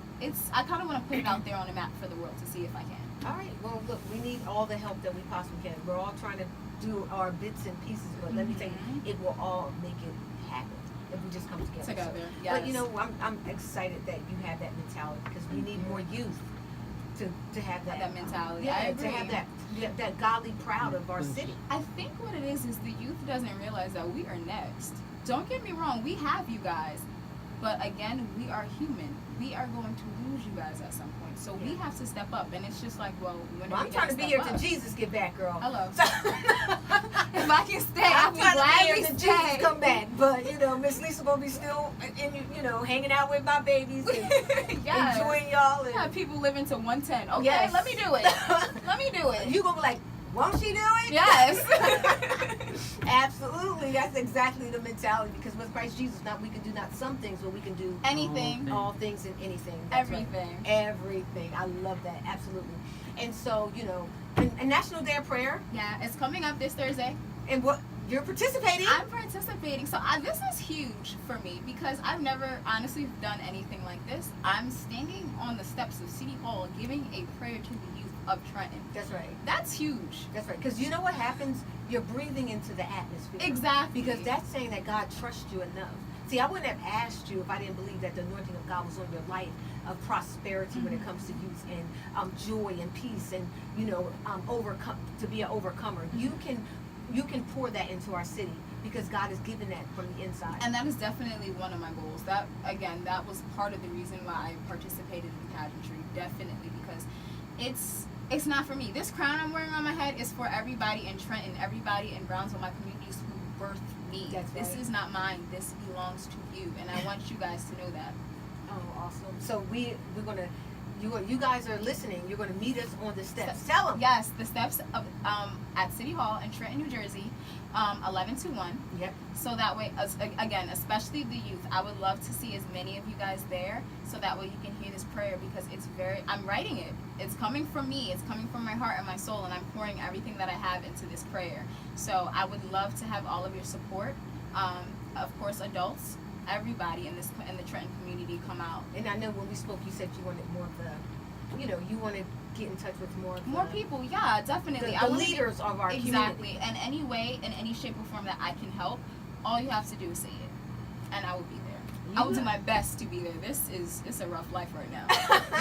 I kind of want to put it out there on a map for the world to see if I can. All right. Well, look, we need all the help that we possibly can. We're all trying to do our bits and pieces, but let me tell you, it will all make it happen if we just come together. Together, So, yes. but I'm excited that you have that mentality because we need more youth to have that mentality. Yeah, I agree. to have that godly proud of our city. I think what it is the youth doesn't realize that we are next. Don't get me wrong, we have you guys, but again, we are human. We are going to lose you guys at some point, so we have to step up. And it's just like, when are I'm we trying to gonna be here step till up? Jesus get back, girl. Hello. So, If I can stay, I'll I'm be trying to be glad here we till stay. Jesus come back. But Miss Lisa gonna be still, hanging out with my babies and Yes. enjoying y'all. And Yeah, people living to 110. Okay, Yes. let me do it. Let me do it. You gonna be like, won't she do it? Yes. Absolutely. That's exactly the mentality. Because with Christ Jesus, we can do not some things, but we can do Anything. all things and anything. That's right. Everything. Everything. I love that. Absolutely. And so, and National Day of Prayer. Yeah, it's coming up this Thursday. And what you're participating. I'm participating. So this is huge for me because I've never honestly done anything like this. I'm standing on the steps of City Hall giving a prayer to the youth of Trenton. That's right. That's huge. That's right. Because you know what happens? You're breathing into the atmosphere. Exactly. Because that's saying that God trusts you enough. See, I wouldn't have asked you if I didn't believe that the anointing of God was on your life of prosperity when it comes to youth and joy and peace and overcome to be an overcomer. You can pour that into our city because God has given that from the inside. And that is definitely one of my goals. That was part of the reason why I participated in pageantry. Definitely because it's not for me. This crown I'm wearing on my head is for everybody in Trenton, everybody in Brownsville, my communities who birthed me. That's This right. is not mine. This belongs to you, and I want you guys to know that. Oh, awesome. So we're gonna. You guys are listening. You're going to meet us on the steps. Tell them. Yes, the steps of at City Hall in Trenton, New Jersey, 11-1. Yep. So that way, again, especially the youth, I would love to see as many of you guys there, so that way you can hear this prayer because I'm writing it. It's coming from me. It's coming from my heart and my soul, and I'm pouring everything that I have into this prayer. So I would love to have all of your support. Of course, adults. Everybody in the Trenton community come out. And I know when we spoke, you said you wanted more of the, you want to get in touch with more People. Yeah, definitely. The leaders of our community. Exactly. And any way, in any shape or form that I can help, all you have to do is say it, and I will be there. I will do my best to be there. It's a rough life right now.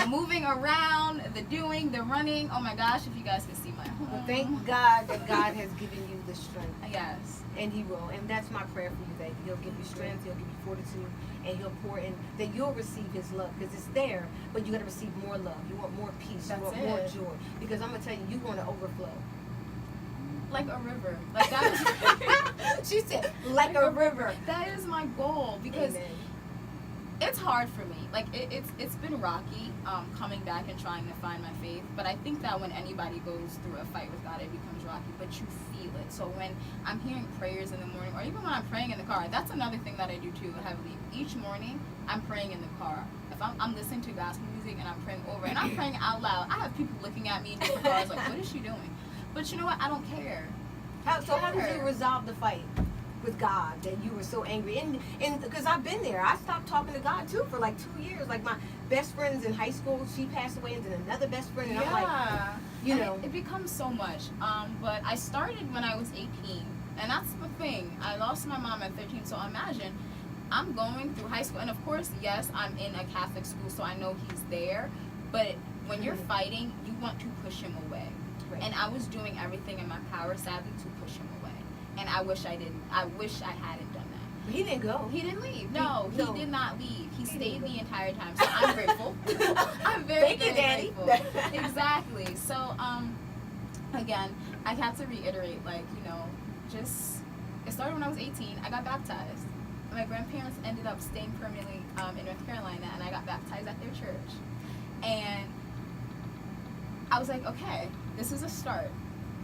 The moving around, the doing, the running. Oh my gosh! If you guys can see my home. Well, thank God that God has given you the strength. Yes. And He will. And that's my prayer for you, that He'll give you strength, He'll give you fortitude, and He'll pour in, that you'll receive His love. Because it's there, but you got to receive more love. You want more peace. That's you want more joy. Because I'm going to tell you, you want to overflow. Like a river. Like that is. She said, like a river. That is my goal because. Amen. It's hard for me. Like it's been rocky coming back and trying to find my faith. But I think that when anybody goes through a fight with God, it becomes rocky. But you feel it. So when I'm hearing prayers in the morning, or even when I'm praying in the car, that's another thing that I do too heavily. Each morning, I'm praying in the car. If I'm listening to gospel music and I'm praying over, and I'm praying out loud, I have people looking at me in different cars like, what is she doing? But you know what? I don't care. How did you resolve the fight with God that you were so angry? And because I've been there, I stopped talking to God too for like 2 years. Like my best friends in high school, she passed away, and then another best friend, and I'm like, you know. It becomes so much. But I started when I was 18, and that's the thing. I lost my mom at 13, so imagine I'm going through high school, and of course, yes, I'm in a Catholic school, so I know he's there. But when you're fighting, you want to push him away. Right. And I was doing everything in my power, sadly, to push him away. And I wish I didn't. I wish I hadn't done that. But he didn't go. He didn't leave. No, he did not leave. He stayed the entire time. So I'm grateful. I'm very, Thank you, very Daddy. grateful. Exactly. So, again, I have to reiterate, like, you know, just, it started when I was 18. I got baptized. My grandparents ended up staying permanently in North Carolina, and I got baptized at their church. And I was like, okay, this is a start.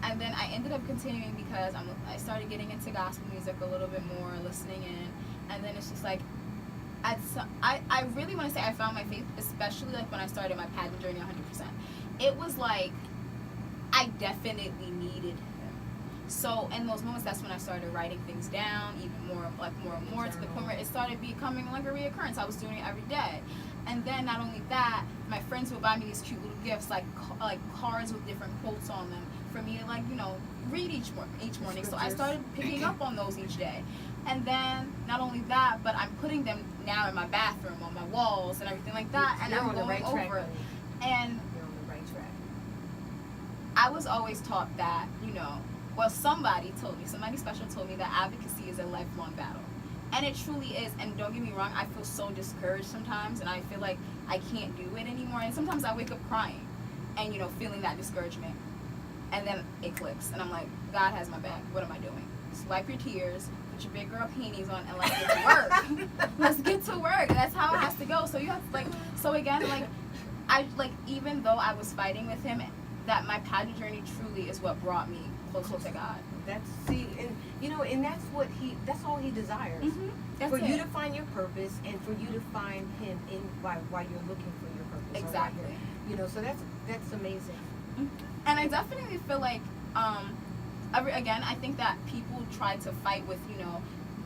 And then I ended up continuing because I started getting into gospel music a little bit more, listening in. And then it's just like, I really want to say I found my faith, especially like when I started my pageant journey 100%. It was like, I definitely needed him. So in those moments, that's when I started writing things down, even more and more, to the point where it started becoming like a reoccurrence. I was doing it every day. And then not only that, my friends would buy me these cute little gifts, like cards with different quotes on them, for me to, like, you know, read each morning. So I started picking up on those each day. And then not only that, but I'm putting them now in my bathroom, on my walls and everything like that. And I'm going over it. And you're on the right track. I was always taught that, you know, well, somebody special told me that advocacy is a lifelong battle. And it truly is. And don't get me wrong, I feel so discouraged sometimes, and I feel like I can't do it anymore. And sometimes I wake up crying and, you know, feeling that discouragement. And then it clicks, and I'm like, God has my back. What am I doing? Just wipe your tears, put your big girl panties on, and let's get to work. Let's get to work. That's how it has to go. So you have to, like, so again, like, even though I was fighting with him, that my pageant journey truly is what brought me closer to God. And you know, and that's all he desires. That's for it. you to find your purpose, and for you to find him while you're looking for your purpose. Exactly. You know, so that's amazing. And I definitely feel like, again, I think that people try to fight with, you know,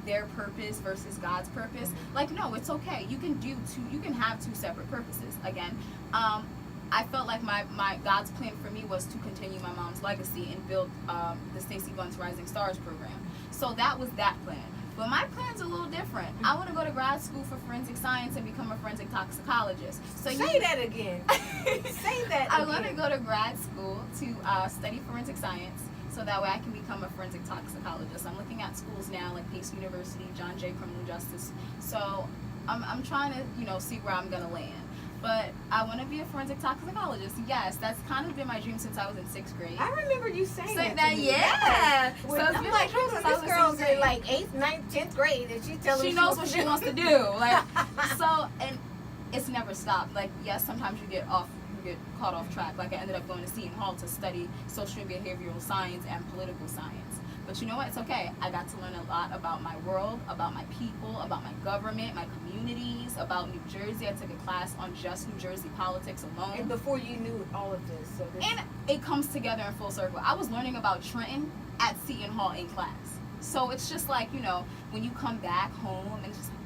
their purpose versus God's purpose. Like, no, it's okay. You can have two separate purposes. Again, I felt like my God's plan for me was to continue my mom's legacy and build the Stacey Bunt's Rising Stars program. So that was that plan. But my plan's a little different. I want to go to grad school for forensic science and become a forensic toxicologist. So Say that again. Say that again. I want to go to grad school to study forensic science, so that way I can become a forensic toxicologist. I'm looking at schools now, like Pace University, John Jay Criminal Justice. So I'm trying to, you know, see where I'm going to land. But I want to be a forensic toxicologist. Yes, that's kind of been my dream since I was in 6th grade. I remember you saying that. Yeah. Yes. So it's been like this girl's in like 8th, 9th, 10th grade, and she's telling me she knows what she wants to do. Like, so, and it's never stopped. Like, yes, sometimes you get caught off track. Like, I ended up going to Seton Hall to study social and behavioral science and political science. But you know what? It's okay. I got to learn a lot about my world, about my people, about my government, my communities, about New Jersey. I took a class on just New Jersey politics alone. And before you knew all of this. And it comes together in full circle. I was learning about Trenton at Seton Hall in class. So it's just like, you know, when you come back home and it's just like,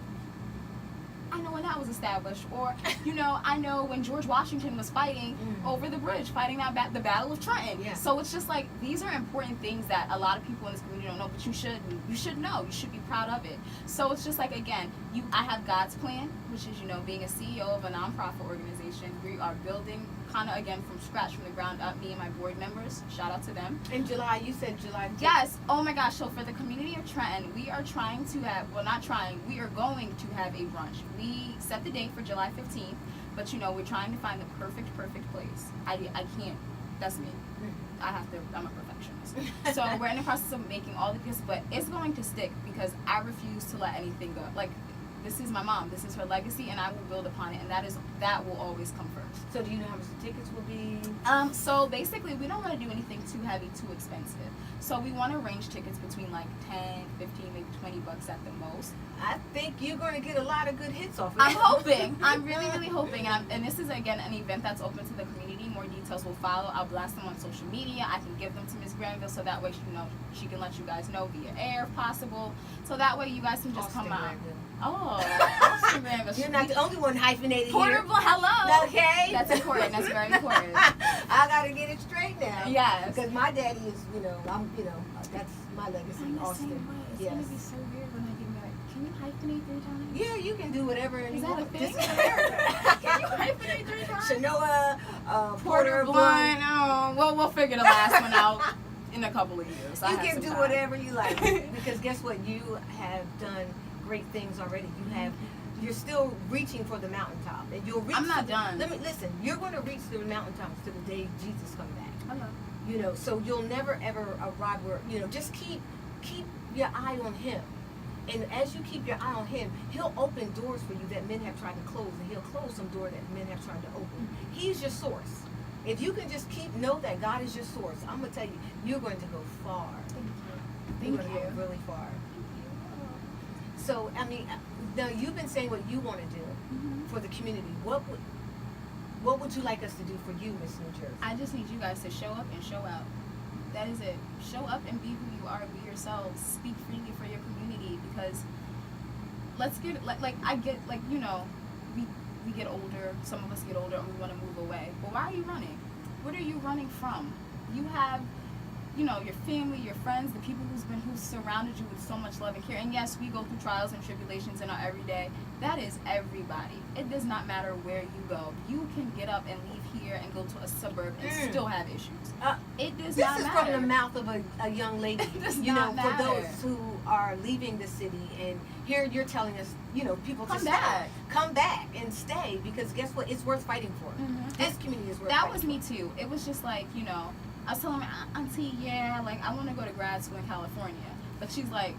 I know when that was established. Or, you know, I know when George Washington was fighting over the bridge, fighting the Battle of Trenton. Yeah. So it's just like, these are important things that a lot of people in this community don't know, but you should know. You should be proud of it. So it's just like, again, I have God's plan, which is, you know, being a CEO of a nonprofit organization. We are building kind of, again, from scratch, from the ground up, me and my board members. Shout out to them. In July, you said July 5th. Yes. Oh my gosh. So for the community of Trenton, we are trying to have, well, not trying, we are going to have a brunch. We set the date for July 15th, but, you know, we're trying to find the perfect place. I can't, that's me. I'm a perfectionist. So we're in the process of making all the pieces, but it's going to stick because I refuse to let anything go. Like, this is my mom, this is her legacy, and I will build upon it, and that will always come first. So do you know how much the tickets will be? So basically, we don't want to do anything too heavy, too expensive. So we want to range tickets between like 10, 15, maybe $20 at the most. I think you're going to get a lot of good hits off of I'm it. hoping. I'm really, really hoping. And this is, again, an event that's open to the community. More details will follow. I'll blast them on social media. I can give them to Ms. Granville so that way she can let you guys know via air if possible. So that way you guys can just come out. Oh, Austin Granville. You're not the only one hyphenated Portable, here. hello. Okay. That's important. That's very important. I got to get it straight now. have. Yes. Because my daddy is, that's my legacy, I'm the Austin. same way. It's Yes. gonna be so weird when I get married. Can you hyphenate 3 times? Yeah, you can do whatever. Is you that a want. thing? This is America. Can you hyphenate 3 times? Chenoah, Porter, Blount. Oh, well, we'll figure the last one out in a couple of years. You can do whatever you like. Because guess what? You have done great things already. You're still reaching for the mountaintop, and you'll reach. I'm not done. Listen. You're going to reach the mountaintops to the day Jesus comes back. Hello. So you'll never ever arrive where, just keep your eye on him. And as you keep your eye on him, he'll open doors for you that men have tried to close, and he'll close some door that men have tried to open. He's your source. If you can just know that God is your source, I'm gonna tell you, you're going to go far. Thank You're going to go really far. So now you've been saying what you want to do for the community. What would you like us to do for you, Miss New Jersey? I just need you guys to show up and show out. That is it. Show up and be who you are. Be yourselves. Speak freely for your community, because let's get we get older. Some of us get older and we want to move away. But why are you running? What are you running from? You have, your family, your friends, the people who surrounded you with so much love and care. And yes, we go through trials and tribulations in our everyday. That is everybody. It does not matter where you go. You can get up and leave here and go to a suburb and still have issues. It does not matter. This is from the mouth of a young lady. It does not matter. For those who are leaving the city, and here you're telling us, people to come back and stay, because guess what? It's worth fighting for. This community is worth That fighting was for. me too. It was just like, I was telling my auntie, I want to go to grad school in California. But she's like,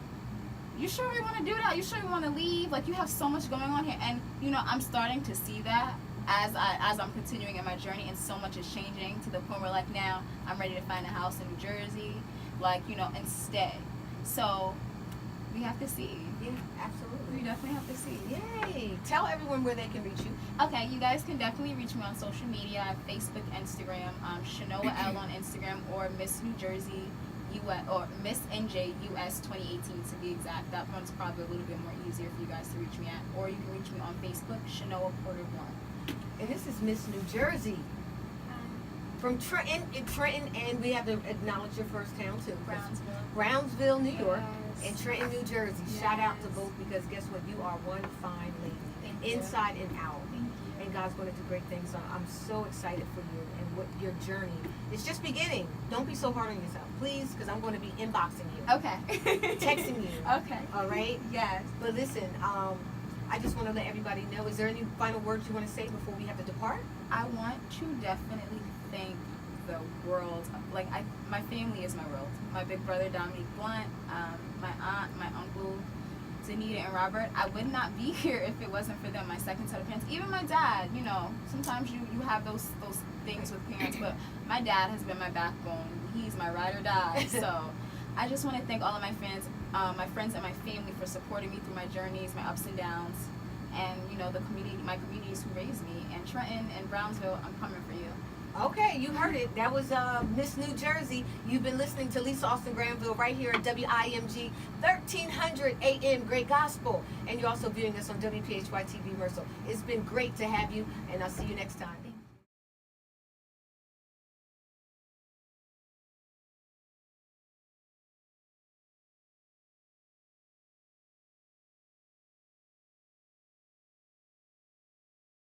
you sure we want to do that? You sure we want to leave? Like, you have so much going on here. And, I'm starting to see that as I'm continuing in my journey, and so much is changing to the point where, like, now I'm ready to find a house in New Jersey, and stay. So we have to see. Yeah, absolutely. We definitely have to see. Yay! Tell everyone where they can reach you. Okay, you guys can definitely reach me on social media. I have Facebook, Instagram, Chenoah L on Instagram, or Miss New Jersey US, or Miss NJ US 2018 to be exact. That one's probably a little bit more easier for you guys to reach me at. Or you can reach me on Facebook, Chenoah Porter 1. And this is Miss New Jersey. From Trenton, and we have to acknowledge your first town too. Brownsville, New York, and Trenton, New Jersey. Yes. Shout out to both, because guess what? You are one fine lady, inside and out. And God's going to do great things. So I'm so excited for you and what your journey. It's just beginning. Don't be so hard on yourself, please, because I'm going to be inboxing you. Okay. Texting you. Okay. All right? Yes. But listen, I just want to let everybody know, is there any final words you want to say before we have to depart? I want to definitely thank the world. My family is my world. My big brother, Dominique Blount, my aunt, my uncle, Danita and Robert. I would not be here if it wasn't for them, my second set of parents. Even my dad, sometimes you have those things with parents, but my dad has been my backbone. He's my ride or die. So I just want to thank all of my friends and my family for supporting me through my journeys, my ups and downs, and my communities who raised me. And Trenton and Brownsville, I'm coming for you. Okay, you heard it. That was Miss New Jersey. You've been listening to Lisa Austin Granville right here at WIMG 1300 AM Great Gospel. And you're also viewing us on WPHY TV Mercel. It's been great to have you, and I'll see you next time.